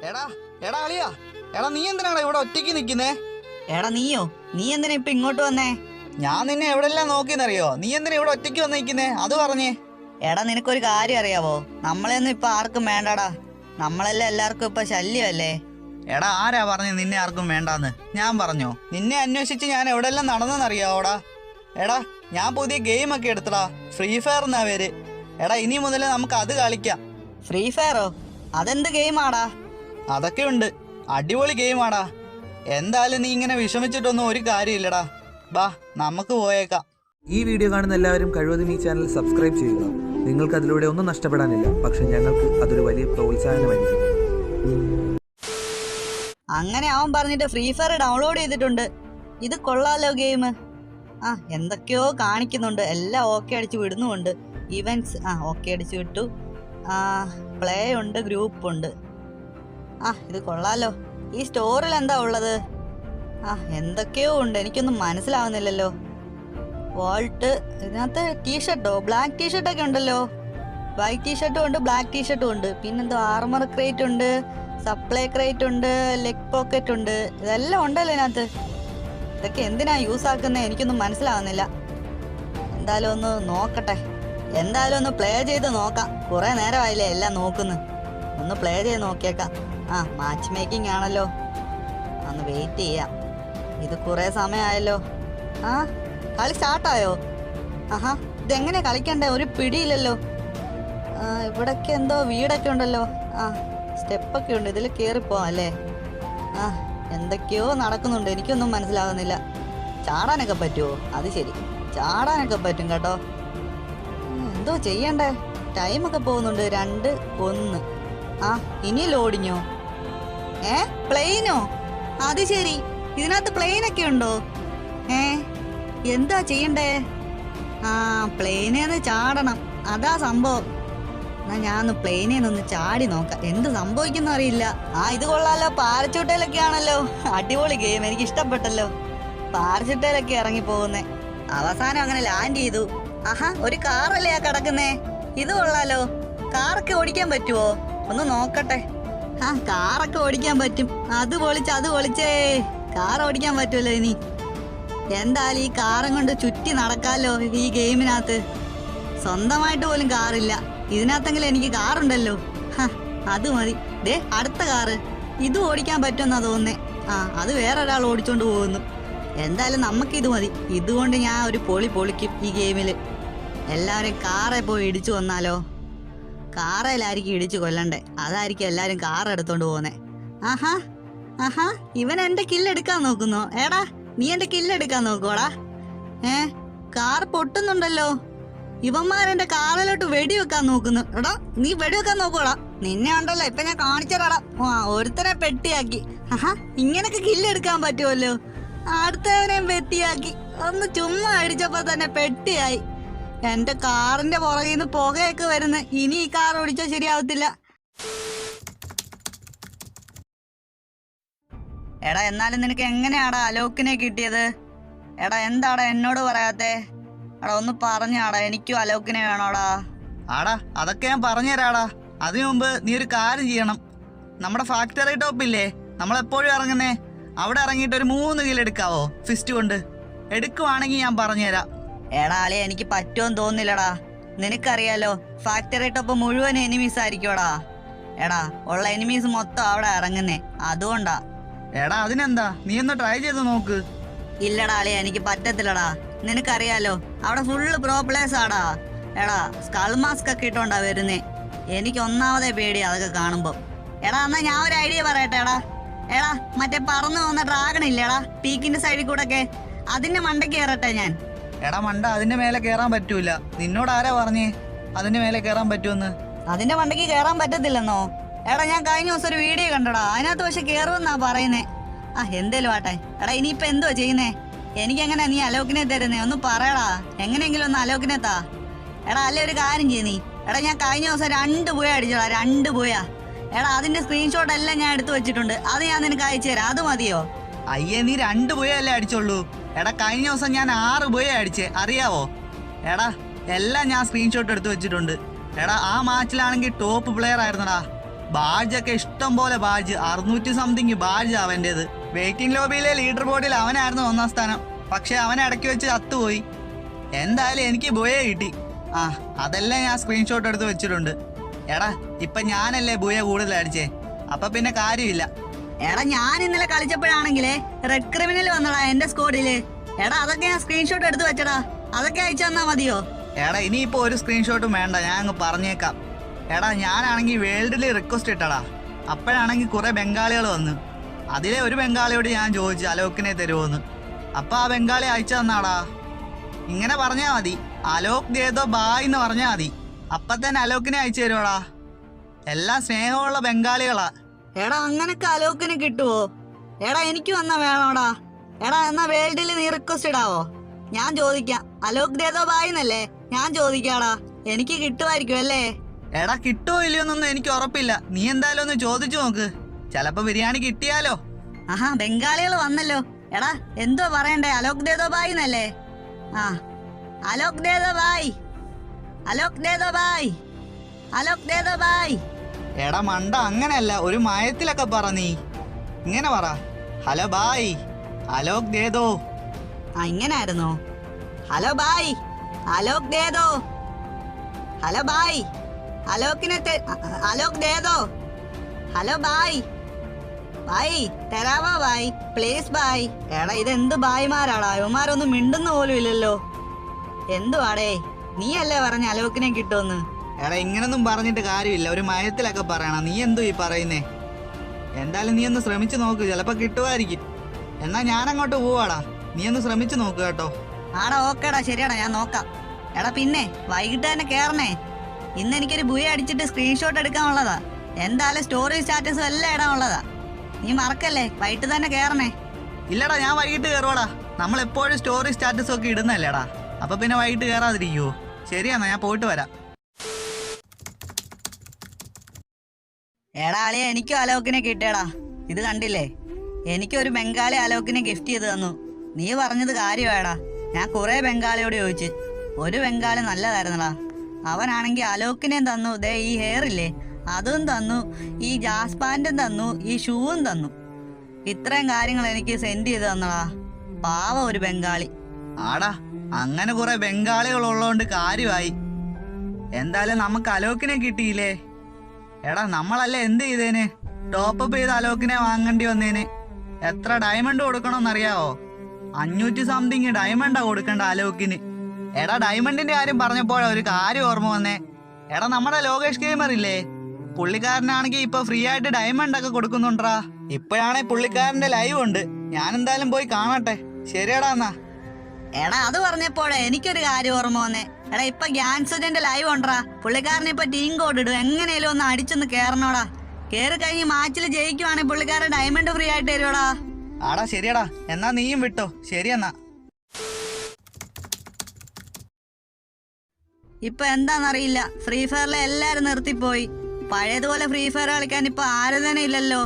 എടാ എടാ അളിയാ, എടാ നീ എന്തിനാണ് ഇവിടെ ഒറ്റയ്ക്ക് നിക്കുന്നേ? എടാ നീയോ? നീ എന്തിനാ ഇപ്പൊ ഇങ്ങോട്ട് വന്നേ? ഞാൻ നിന്നെ എവിടെല്ലാം നോക്കിയെന്നറിയോ? നീ എന്തിനാ ഇവിടെ ഒറ്റയ്ക്ക് വന്ന് നിക്കുന്നേ? അത് പറഞ്ഞേ. എടാ നിനക്കൊരു കാര്യം അറിയാവോ? നമ്മളെയൊന്നും ഇപ്പൊ ആർക്കും വേണ്ടടാ. നമ്മളെല്ലാം എല്ലാവർക്കും ഇപ്പൊ ശല്യമല്ലേ. എടാ ആരാ പറഞ്ഞു നിന്നെ ആർക്കും വേണ്ടാന്ന്? ഞാൻ പറഞ്ഞോ? നിന്നെ അന്വേഷിച്ച് ഞാൻ എവിടെല്ലാം നടന്നെന്നറിയാവോടാ? എടാ ഞാൻ പുതിയ ഗെയിമൊക്കെ എടുത്തടാ, ഫ്രീ ഫയർ എന്നാ പേര്. എടാ ഇനി മുതൽ നമുക്ക് അത് കളിക്കാം. ഫ്രീ ഫയറോ? അതെന്ത് ഗെയിമാടാ? അതൊക്കെ ഉണ്ട്, അടിപൊളി ഗെയിമാടാ. എന്തായാലും നീ ഇങ്ങനെ വിഷമിച്ചിട്ടൊന്നും ഒരു കാര്യമില്ലടാ. ബാ നമുക്ക് പോയേക്കാം. ഈ വീഡിയോ കാണുന്ന എല്ലാവരും കഴിവതും ഈ ചാനൽ സബ്സ്ക്രൈബ് ചെയ്യുക. നിങ്ങൾക്ക് അതിലൂടെ ഒന്നും നഷ്ടപ്പെടാനില്ല, പക്ഷെ ഞങ്ങൾക്ക് അതൊരു വലിയ പ്രോത്സാഹനമായിരിക്കും. അങ്ങനെ അവൻ പറഞ്ഞിട്ട് ഫ്രീ ഫയർ ഡൗൺലോഡ് ചെയ്തിട്ടുണ്ട്. ഇത് കൊള്ളാലോ ഗെയിം. എന്തൊക്കെയോ കാണിക്കുന്നുണ്ട്. എല്ലാം ഓക്കെ അടിച്ച് വിടുന്നുമുണ്ട്. ഇവൻറ്റ്സ് ഓക്കെ അടിച്ച് വിട്ടു. പ്ലേ ഉണ്ട്, ഗ്രൂപ്പ് ഉണ്ട്. ഇത് കൊള്ളാലോ. ഈ സ്റ്റോറിൽ എന്താ ഉള്ളത്? എന്തൊക്കെയോ ഉണ്ട്, എനിക്കൊന്നും മനസ്സിലാവുന്നില്ലല്ലോ. വോൾട്ട്, ഇതിനകത്ത് ടീഷർട്ടോ, ബ്ലാക്ക് ടീഷർട്ടൊക്കെ ഉണ്ടല്ലോ. വൈറ്റ് ടീഷർട്ടും ഉണ്ട്, ബ്ലാക്ക് ടീഷർട്ടും ഉണ്ട്. പിന്നെന്തോ ആർമർ ക്രേറ്റ് ഉണ്ട്, സപ്ലൈ ക്രേറ്റ് ഉണ്ട്, ലെഗ് പോക്കറ്റ് ഉണ്ട്. ഇതെല്ലാം ഉണ്ടല്ലോ ഇതിനകത്ത്. ഇതൊക്കെ എന്തിനാ യൂസ് ആക്കുന്നത് എനിക്കൊന്നും മനസ്സിലാവുന്നില്ല. എന്തായാലും ഒന്ന് നോക്കട്ടെ. എന്തായാലും ഒന്ന് പ്ലേ ചെയ്ത് നോക്കാം. കുറേ നേരമായില്ലേ എല്ലാം നോക്കുന്നു. ഒന്ന് പ്ലേ ചെയ്ത് നോക്കിയേക്കാം. മാച്ച് മേക്കിംഗ് ആണല്ലോ. ഒന്ന് വെയിറ്റ് ചെയ്യാം. ഇത് കുറേ സമയമായല്ലോ. കളി സ്റ്റാർട്ടായോ? ഇതെങ്ങനെ കളിക്കണ്ടേ? ഒരു പിടിയില്ലല്ലോ. ഇവിടൊക്കെ എന്തോ വീടൊക്കെ ഉണ്ടല്ലോ. സ്റ്റെപ്പൊക്കെ ഉണ്ട്, ഇതിൽ കയറിപ്പോവാം അല്ലേ? എന്തൊക്കെയോ നടക്കുന്നുണ്ട്, എനിക്കൊന്നും മനസ്സിലാവുന്നില്ല. ചാടാനൊക്കെ പറ്റുമോ? അത് ശരി, ചാടാനൊക്കെ പറ്റും കേട്ടോ. എന്തോ ചെയ്യണ്ടേ? ടൈമൊക്കെ പോകുന്നുണ്ട്. 2, 1. ഇനി ലോഡിങ്ങോ? പ്ലെയിനോ? അത് ശരി, ഇതിനകത്ത് പ്ലെയിനൊക്കെ ഉണ്ടോ? എന്താ ചെയ്യണ്ടേ? പ്ലെയിനേന്ന് ചാടണം, അതാ സംഭവം. എന്നാ ഞാനൊന്ന് പ്ലെയിനേന്നൊന്ന് ചാടി നോക്കാം, എന്ത് സംഭവിക്കുന്ന അറിയില്ല. ഇത് കൊള്ളാലോ, പാരച്ചൂട്ടയിലൊക്കെ ആണല്ലോ. അടിപൊളി ഗെയിം, എനിക്ക് ഇഷ്ടപ്പെട്ടല്ലോ. പാരച്ചൂട്ടയിലൊക്കെ ഇറങ്ങി പോകുന്നേ. അവസാനം അങ്ങനെ ലാൻഡ് ചെയ്തു. ഒരു കാറല്ലേ കിടക്കുന്നേ. ഇത് കൊള്ളാലോ. കാറൊക്കെ ഓടിക്കാൻ പറ്റുമോ? ഒന്ന് നോക്കട്ടെ. കാറൊക്കെ ഓടിക്കാൻ പറ്റും. അത് പൊളിച്ചേ. കാർ ഓടിക്കാൻ പറ്റുമല്ലോ ഇനി. എന്തായാലും ഈ കാറും കൊണ്ട് ചുറ്റി നടക്കാലോ ഈ ഗെയിമിനകത്ത്. സ്വന്തമായിട്ട് പോലും കാറില്ല, ഇതിനകത്തെങ്കിലും എനിക്ക് കാറുണ്ടല്ലോ. അത് മതി. അടുത്ത കാറ്. ഇത് ഓടിക്കാൻ പറ്റുമെന്നാ തോന്നുന്നേ. അത് വേറൊരാൾ ഓടിച്ചോണ്ട് പോകുന്നു. എന്തായാലും നമുക്കിത് മതി. ഇതുകൊണ്ട് ഞാൻ ഒരു പൊളിക്കും ഈ ഗെയിമിൽ. എല്ലാവരും കാറെ പോയി ഇടിച്ചു കൊന്നാലോ. കാറയിലായിരിക്കും ഇടിച്ചു കൊല്ലണ്ടേ, അതായിരിക്കും എല്ലാരും കാർ എടുത്തോണ്ട് പോകുന്നേ. ഇവൻ എന്റെ കില്ലെടുക്കാൻ നോക്കുന്നോ? എടാ നീ എന്റെ കില്ലെടുക്കാൻ നോക്കുവാടാ. കാർ പൊട്ടുന്നുണ്ടല്ലോ. ഇവന്മാരെന്റെ കാറിലോട്ട് വെടിവെക്കാൻ നോക്കുന്നു. എടാ നീ വെടിവെക്കാൻ നോക്കുവാടാ. നിന്നെ ഉണ്ടല്ലോ ഇപ്പൊ ഞാൻ കാണിച്ചടാ. ഒരുത്തനെ പെട്ടിയാക്കി. ഇങ്ങനൊക്കെ കില്ലെടുക്കാൻ പറ്റുമല്ലോ. അടുത്തവനെയും പെട്ടിയാക്കി. ഒന്ന് ചുമ്മാ അടിച്ചപ്പോ തന്നെ പെട്ടിയായി. എന്റെ കാറിന്റെ പുറകിൽ നിന്ന് പുകയൊക്കെ വരുന്നു. ഇനി ഈ കാർ ഓടിച്ചാൽ ശരിയാവത്തില്ല. എടാ എന്നാലും നിനക്ക് എങ്ങനെയാടാ അലോക്കിനെ കിട്ടിയത്? എടാ എന്താടാ എന്നോട് പറയാത്തെ? എടാ ഒന്ന് പറഞ്ഞാടാ, എനിക്കും അലോക്കിനെ വേണോടാ. അതൊക്കെ ഞാൻ പറഞ്ഞുതരാടാ. അതിനു മുമ്പ് നീ ഒരു കാര്യം ചെയ്യണം. നമ്മുടെ ഫാക്ടറി ടോപ്പില്ലേ, നമ്മളെപ്പോഴും ഇറങ്ങുന്നേ, അവിടെ ഇറങ്ങിയിട്ട് ഒരു 3 കിലോ എടുക്കാവോ? ഫിസ്റ്റ് കൊണ്ട് എടുക്കുവാണെങ്കിൽ ഞാൻ പറഞ്ഞുതരാം. എടാ അളിയ എനിക്ക് പറ്റുമെന്ന് തോന്നില്ലടാ. നിനക്കറിയാലോ ഫാക്ടറി ടോപ്പ് മുഴുവൻ എനിമീസ് ആയിരിക്കോടാ. എടാ ഉള്ള എനിമീസ് മൊത്തം അവിടെ ഇറങ്ങുന്നേ, അതുകൊണ്ടാ. എടാ അതിനെന്താ, നീ ഒന്ന് ട്രൈ ചെയ്ത് നോക്ക്. ഇല്ലടാ അളിയ എനിക്ക് പറ്റത്തില്ലടാ. നിനക്കറിയാലോ അവിടെ ഫുള്ള് പ്രോ പ്ലേയേഴ്സ് ആടാ. എടാ സ്കൾ മാസ്ക് ഒക്കെ ഇട്ടോണ്ടാ വരുന്നേ. എനിക്ക് ഒന്നാമതേ പേടിയാ അതൊക്കെ കാണുമ്പോ. എടാ എന്നാ ഞാൻ ഒരു ഐഡിയ പറയട്ടെ. എടാ മറ്റേ പറന്നു പോകുന്ന ഡ്രാഗൺ ഇല്ലേടാ പീക്കിന്റെ സൈഡിൽ കൂടെ ഒക്കെ, അതിന്റെ മണ്ടയ്ക്ക് കയറട്ടെ ഞാൻ. എടാ മണ്ട, അതിന്റെ മേലെ കയറാൻ പറ്റൂല. നിന്നോട് ആരാ പറഞ്ഞേ അതിന്റെ മേലെ കയറാൻ പറ്റുമെന്ന്? അതിന്റെ മണ്ടയ്ക്ക് കയറാൻ പറ്റത്തില്ലെന്നോ? എടാ ഞാൻ കഴിഞ്ഞ ദിവസം ഒരു വീഡിയോ കണ്ടടാ, അതിനകത്ത് പക്ഷെ കയറുമെന്നാ പറയുന്നേ. എന്തേലും ആട്ടെ. എടാ ഇനിയിപ്പൊ എന്തുവാ ചെയ്യുന്നേ? എനിക്കെങ്ങനെ നീ അലോക്കിനെ തരുന്നേ? ഒന്ന് പറയടാ, എങ്ങനെയെങ്കിലും ഒന്ന് അലോക്കിനെ താ. എടാ അല്ലേ ഒരു കാര്യം ചെയ്യ നീ. എടാ ഞാൻ കഴിഞ്ഞ ദിവസം 2 പോയ അടിച്ചോടാ, 2 പോയാ. എടാ അതിന്റെ സ്ക്രീൻഷോട്ട് എല്ലാം ഞാൻ എടുത്തു വെച്ചിട്ടുണ്ട്. അത് ഞാൻ നിനക്ക് അയച്ചു തരാം, അത് മതിയോ? അയ്യേ നീ 2 പോയല്ലേ അടിച്ചോളൂ. എടാ കഴിഞ്ഞ ദിവസം ഞാൻ 6 പോയ അടിച്ചേ, അറിയാവോ? എടാ എല്ലാം ഞാൻ സ്ക്രീൻഷോട്ട് എടുത്ത് വെച്ചിട്ടുണ്ട്. എടാ ആ മാച്ചിലാണെങ്കിൽ ടോപ്പ് പ്ലെയർ ആയിരുന്നടാ. ബാഡ്ജൊക്കെ ഇഷ്ടം പോലെ ബാഡ്ജ്, 600 സംതിങ് ബാഡ്ജ് അവൻ്റെത്. വെയിറ്റിംഗ് ലോബിയിലെ ലീഡർ ബോർഡിൽ അവനായിരുന്നു 1ാം സ്ഥാനം. പക്ഷെ അവൻ ഇടയ്ക്ക് വെച്ച് ചത്തുപോയി. എന്തായാലും എനിക്ക് ബുയെ കിട്ടി. ആ, അതെല്ലാം ഞാൻ സ്ക്രീൻഷോട്ട് എടുത്ത് വെച്ചിട്ടുണ്ട്. എടാ, ഇപ്പൊ ഞാനല്ലേ ബുയെ കൂടുതൽ അടിച്ചേ, അപ്പൊ പിന്നെ കാര്യമില്ല. എടാ, ഞാൻ ഇന്നലെ കളിച്ചപ്പോഴാണെങ്കിലേ റെഡ് ക്രിമിനൽ വന്നടാ എന്റെ സ്കോഡില്. എടാ, അതൊക്കെ ഞാൻ സ്ക്രീൻഷോട്ട് എടുത്ത് വെച്ചടാ, അതൊക്കെ അയച്ചു തന്നാ മതിയോ? എടാ, ഇനിയിപ്പോ ഒരു സ്ക്രീൻഷോട്ടും വേണ്ട, ഞാൻ അങ്ങ് പറഞ്ഞേക്കാം. എടാ, ഞാനാണെങ്കിൽ വേൾഡിൽ റിക്വസ്റ്റ് ഇട്ടടാ. അപ്പോഴാണെങ്കിൽ കുറെ ബംഗാളികൾ വന്ന്. അതിലെ ഒരു ബംഗാളിയോട് ഞാൻ ചോദിച്ചു അലോക്കിനെ തരുമോന്ന്. അപ്പൊ ആ ബംഗാളി അയച്ചു തന്നാടാ. ഇങ്ങനെ പറഞ്ഞാ മതി, അലോക് ദേദോ ബായ് എന്ന് പറഞ്ഞാ മതി. അപ്പൊ തന്നെ അലോക്കിനെ അയച്ചു തരുവാടാ. എല്ലാം സ്നേഹമുള്ള ബംഗാളികളാ. എടാ, അങ്ങനൊക്കെ അലോക്കിന് കിട്ടുവോ? എടാ, എനിക്ക് വന്നാ വേണോടാ. എടാ, എന്നാ വേൾഡിൽ നീ റിക്വസ്റ്റ് ഇടാവോ? ഞാൻ ചോദിക്കാം. അലോക് ദേദോ ബായ് എന്നല്ലേ ഞാൻ ചോദിക്കാടാ. എനിക്ക് കിട്ടുമായിരിക്കും അല്ലേ? എടാ, കിട്ടുമോ ഇല്ലയോന്നൊന്നും എനിക്ക് ഉറപ്പില്ല. നീ എന്തായാലും ഒന്ന് ചോദിച്ചു നോക്ക്, ചിലപ്പോ ബിരിയാണി കിട്ടിയാലോ. ആഹാ, ബംഗാളികൾ വന്നല്ലോ. എടാ, എന്തോ പറയണ്ടേ? അലോക് ദേദോ ബായ് എന്നല്ലേ? ആ, അലോക് ദേദോ ബായ്, അലോക് ദേദോ ബായ്, അലോക് ദേദോ ബായ്. എടാ മണ്ട, അങ്ങനെയല്ല, ഒരു മയത്തിലൊക്കെ പറ. നീ ഇങ്ങനെ പറ, ഹലോ ബായ്, അലോക് ദേദോ. ആ, ഇങ്ങനായിരുന്നോ? ഹലോ ബായ്, അലോക് ദേദോ. ഹലോ ബായ്, അലോക് ദേദോ. ഹലോ ബായ്, ബായ് തരാവോ ബായ്, പ്ലീസ് ബായ്. എടാ, ഇതെന്ത് ബായ്മാരാടാ, ഇവന്മാരൊന്നും മിണ്ടുന്ന പോലും ഇല്ലല്ലോ. എന്തുവാടേ, നീ അല്ലേ പറഞ്ഞ അലോക്കിനെ കിട്ടുമെന്ന്? എടാ, ഇങ്ങനൊന്നും പറഞ്ഞിട്ട് കാര്യമില്ല, ഒരു മയത്തിലൊക്കെ പറയണം. നീ എന്തോ ഈ പറയുന്നേ? എന്തായാലും നീ ഒന്ന് ശ്രമിച്ചു നോക്ക്, ചിലപ്പോ കിട്ടുമായിരിക്കും. എന്നാ ഞാൻ അങ്ങോട്ട് പോവാടാ, നീ ഒന്ന് ശ്രമിച്ചു നോക്ക് കേട്ടോ. ആടാ, ഓക്കേടാ, ശരിയാടാ, ഞാൻ നോക്കാം. എടാ, പിന്നെ വൈകിട്ട് തന്നെ കേറണേ. ഇന്ന് എനിക്കൊരു ബുയ അടിച്ചിട്ട് സ്ക്രീൻഷോട്ട് എടുക്കാനുള്ളതാ. എന്തായാലും സ്റ്റോറി സ്റ്റാറ്റസും എല്ലാം ഇടാനുള്ളതാ. നീ മറക്കല്ലേ, വൈകിട്ട് തന്നെ കേറണേ. ഇല്ലടാ, ഞാൻ വൈകിട്ട് കയറുവാടാ. നമ്മൾ എപ്പോഴും സ്റ്റോറി സ്റ്റാറ്റസ് ഒക്കെ ഇടുന്നല്ലേടാ, അപ്പൊ പിന്നെ വൈകിട്ട് കയറാതിരിക്കുവോ? ശരിയാന്നാ, ഞാൻ പോയിട്ട് വരാം. എടാ അളിയ, എനിക്കും അലോക്കിനെ കിട്ടിയടാ. ഇത് കണ്ടില്ലേ, എനിക്കൊരു ബംഗാളി അലോക്കിനെ ഗിഫ്റ്റ് ചെയ്ത് തന്നു. നീ പറഞ്ഞത് കാര്യമാടാ. ഞാൻ കുറെ ബംഗാളിയോട് ചോദിച്ചു, ഒരു ബംഗാളി നല്ലതായിരുന്നടാ. അവനാണെങ്കിൽ അലോക്കിനെയും തന്നു, ദേ ഈ ഹെയർ ഇല്ലേ അതും തന്നു, ഈ ജാസ്പാൻറ്റും തന്നു, ഈ ഷൂവും തന്നു. ഇത്രയും കാര്യങ്ങൾ എനിക്ക് സെൻഡ് ചെയ്ത് തന്നടാ. പാവ ഒരു ബംഗാളി. ആടാ, അങ്ങനെ കുറെ ബംഗാളികൾ ഉള്ളതുകൊണ്ട് കാര്യമായി. എന്തായാലും നമുക്ക് അലോക്കിനെ കിട്ടിയില്ലേ. എടാ, നമ്മളല്ലേ എന്ത് ചെയ്തേന്? ടോപ്പപ്പ് ചെയ്ത് അലോക്കിനെ വാങ്ങേണ്ടി വന്നേന്. എത്ര ഡയമണ്ട് കൊടുക്കണമെന്നറിയാവോ? 500 സംതിങ് ഡയമണ്ടാ കൊടുക്കണ്ട അലോക്കിന്. എടാ, ഡയമണ്ടിന്റെ കാര്യം പറഞ്ഞപ്പോഴാ ഒരു കാര്യം ഓർമ്മ വന്നേ. എടാ, നമ്മുടെ ലോകേഷ് ഗെയിമർ ഇല്ലേ, പുള്ളിക്കാരനാണെങ്കിൽ ഇപ്പൊ ഫ്രീ ആയിട്ട് ഡയമണ്ട് ഒക്കെ കൊടുക്കുന്നുണ്ടാ. ഇപ്പോഴാണെ പുള്ളിക്കാരന്റെ ലൈവ് ഉണ്ട്, ഞാൻ എന്തായാലും പോയി കാണട്ടെ. ശരിയടാ എന്നാ. എടാ, അത് പറഞ്ഞപ്പോഴേ എനിക്കൊരു കാര്യം ഓർമ്മ വന്നേ. എടാ, ഇപ്പൊ ഗ്യാൻസുജന്റെ ലൈവ് ഉണ്ടടാ. പുള്ളിക്കാരനെ ഇപ്പൊ ടീം കോഡ് ഇടും, എങ്ങനെയാലും ഒന്ന് അടിച്ചൊന്ന് കേറണോടാ. കേറി കഴിഞ്ഞ് മാച്ചിൽ ജയിക്കുവാണെങ്കിൽ പുള്ളിക്കാരൻ ഡയമണ്ട് ഫ്രീ ആയിട്ട് തരുവോടാ. ആടാ, ശരിയടാ, എന്നാ നീയും വിട്ടോ. ശരിയെന്നാ. ഇപ്പൊ എന്താന്നറിയില്ല, ഫ്രീ ഫയറിലെ എല്ലാരും നിർത്തിപ്പോയി. പഴയതുപോലെ ഫ്രീ ഫയർ കളിക്കാൻ ഇപ്പൊ ആരും തന്നെ ഇല്ലല്ലോ.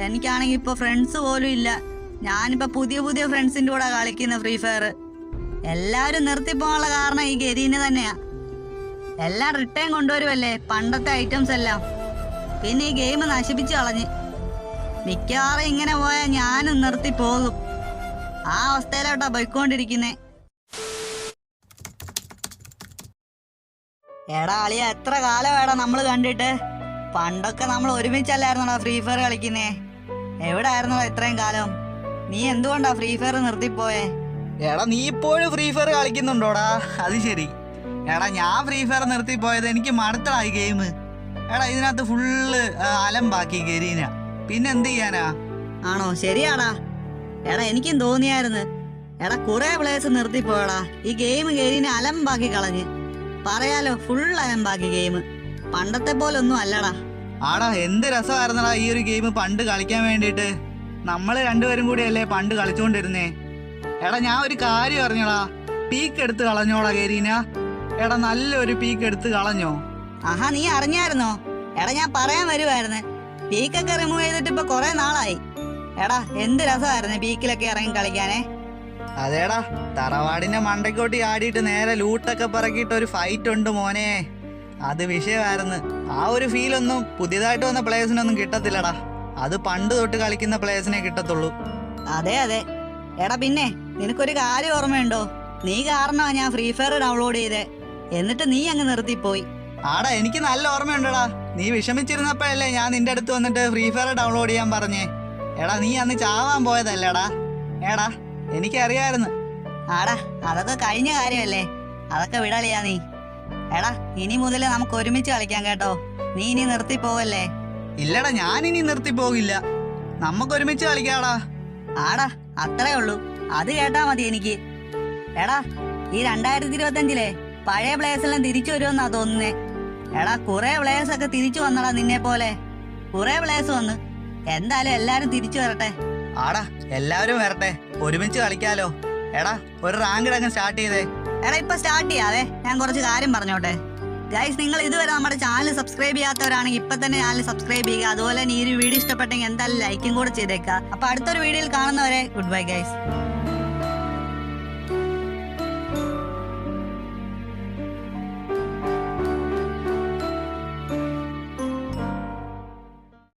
എനിക്കാണെങ്കിൽ ഇപ്പൊ ഫ്രണ്ട്സ് പോലും ഇല്ല. ഞാനിപ്പോ പുതിയ പുതിയ ഫ്രണ്ട്സിന്റെ കൂടെ കളിക്കുന്ന ഫ്രീ ഫയർ. എല്ലാവരും നിർത്തിപ്പോകാനുള്ള കാരണം ഈ ഗരീന് തന്നെയാ. എല്ലാം റിട്ടേൺ കൊണ്ടുവരുമല്ലേ പണ്ടത്തെ ഐറ്റംസ് എല്ലാം. പിന്നെ ഈ ഗെയിം നശിപ്പിച്ചു കളഞ്ഞ്. മിക്കവാറും ഇങ്ങനെ പോയാൽ ഞാനും നിർത്തിപ്പോകും. ആ അവസ്ഥയിലോട്ടാ പോയിക്കൊണ്ടിരിക്കുന്നേ. എടാ അളിയ, എത്ര കാലമാടാ നമ്മൾ കണ്ടിട്ട്? പണ്ടൊക്കെ നമ്മൾ ഒരുമിച്ചല്ലായിരുന്നോടാ ഫ്രീ ഫയർ കളിക്കുന്നേ. എവിടെ ആയിരുന്നോടാ ഇത്രയും കാലം? നീ എന്തുകൊണ്ടാ ഫ്രീ ഫയർ നിർത്തിപ്പോയേ? എടാ, നീ ഇപ്പോഴും ഫ്രീ ഫയർ കളിക്കുന്നുണ്ടോടാ? അത് ശരി. എടാ, ഞാൻ ഫ്രീ ഫയർ നിർത്തിപ്പോയത് എനിക്ക് മടുത്തടായി ഗെയിം. എടാ, ഇതിനകത്ത് ഫുള്ള് അലമ്പാക്കി ഗരീന. പിന്നെ എന്ത് ചെയ്യാനാ? ആണോ? ശരിയാടാ. എടാ, എനിക്കും തോന്നിയായിരുന്നു. എടാ, കുറെ പ്ലേയേഴ്സ് നിർത്തിപ്പോയടാ. ഈ ഗെയിം ഗരീനെ അലമ്പാക്കി കളഞ്ഞ്. പറയാലോ, ഫുൾ അലമ്പാക്കി ഗെയിം. പണ്ടത്തെ പോലെ ഒന്നും അല്ലടാ. ആടാ, എന്ത് രസമായിരുന്നടാ ഈ ഒരു ഗെയിം പണ്ട് കളിക്കാൻ വേണ്ടിയിട്ട്. നമ്മള് രണ്ടുപേരും കൂടിയല്ലേ പണ്ട് കളിച്ചോണ്ടിരുന്നേ. എടാ, ഞാൻ ഒരു കാര്യം അറിഞ്ഞോടാ, പീക്ക് എടുത്ത് കളഞ്ഞോടാ ഗരീന. എടാ, നല്ലൊരു പീക്ക് എടുത്ത് കളഞ്ഞോ? ആഹാ, നീ അറിഞ്ഞായിരുന്നോ? എടാ, ഞാൻ പറയാൻ വരുവായിരുന്നു. പീക്കൊക്കെ റിമൂവ് ചെയ്തിട്ട് ഇപ്പൊ കൊറേ നാളായി. എടാ, എന്ത് രസമായിരുന്നു പീക്കിലൊക്കെ ഇറങ്ങി കളിക്കാനേ. അതേടാ, തറവാടിന്റെ മണ്ടയ്ക്കോട്ടി ആടിയിട്ട് നേരെ ലൂട്ടൊക്കെ പറക്കിയിട്ട് ഒരു ഫൈറ്റ് ഉണ്ട് മോനെ. അത് വിഷയമായിരുന്നു. ആ ഒരു ഫീലൊന്നും പുതിയതായിട്ട് വന്ന പ്ലേയേഴ്സിനൊന്നും കിട്ടത്തില്ലടാ. അത് പണ്ട് തൊട്ട് കളിക്കുന്ന പ്ലേയേഴ്സിനെ കിട്ടത്തുള്ളൂ. അതെ അതെ. എടാ പിന്നെ നിനക്കൊരു കാര്യം ഓർമ്മയുണ്ടോ? നീ കാരണമാ ഞാൻ ഫ്രീ ഫയർ ഡൗൺലോഡ് ചെയ്തേ, എന്നിട്ട് നീ അങ്ങ് നിർത്തിപ്പോയി. ആടാ എനിക്ക് നല്ല ഓർമ്മയുണ്ടടാ. നീ വിഷമിച്ചിരുന്നപ്പോഴല്ലേ ഞാൻ നിന്റെ അടുത്ത് വന്നിട്ട് ഫ്രീ ഫയർ ഡൗൺലോഡ് ചെയ്യാൻ പറഞ്ഞേ. എടാ നീ അന്ന് ചാവാൻ പോയതല്ലേടാ. എടാ എനിക്കറിയായിരുന്നു. ആടാ അതൊക്കെ കഴിഞ്ഞ കാര്യമല്ലേ, അതൊക്കെ വിടളിയാ നീ. എടാ ഇനി മുതൽ നമുക്ക് ഒരുമിച്ച് കളിക്കാം കേട്ടോ. നീ ഇനി നിർത്തി പോവല്ലേ? ഇല്ലടാ ഞാനിനി നിർത്തി പോകില്ല. നമുക്ക് ഒരുമിച്ച് കളിക്കാടാ. ആടാ അത്രേ ഉള്ളൂ, അത് കേട്ടാ മതി എനിക്ക്. എടാ ഈ 2025 പഴയ പ്ലേയേഴ്സ് എല്ലാം തിരിച്ചു വരുമെന്നാ തോന്നുന്നേ. എടാ കുറെ പ്ലേയേഴ്സ് ഒക്കെ തിരിച്ചു വന്നടാ, നിന്നെ പോലെ കുറെ പ്ലേയേഴ്സ് വന്ന്. എന്തായാലും എല്ലാരും തിരിച്ചു വരട്ടെ. ആടാ എല്ലാവരും വരട്ടെ, ഒരുമിച്ച് കളിക്കാലോ. എടാ ഒരു റാങ്ക് അങ്ങ് സ്റ്റാർട്ട് ചെയ്തേ. എടാ ഇപ്പൊ സ്റ്റാർട്ട് ചെയ്യാവേ, ഞാൻ കുറച്ച് കാര്യം പറഞ്ഞോട്ടെ. ഗൈസ് നിങ്ങൾ ഇതുവരെ നമ്മുടെ ചാനൽ സബ്സ്ക്രൈബ് ചെയ്യാത്തവരാണെങ്കിൽ ഇപ്പൊ തന്നെ ചാനൽ സബ്സ്ക്രൈബ് ചെയ്യുക. അതുപോലെ തന്നെ ഈ ഒരു വീഡിയോ ഇഷ്ടപ്പെട്ടെങ്കിൽ എന്തായാലും ലൈക്കും കൂടെ ചെയ്തേക്കുക. അപ്പൊ അടുത്തൊരു വീഡിയോയിൽ കാണുന്നവരെ ഗുഡ് ബൈ ഗൈസ്.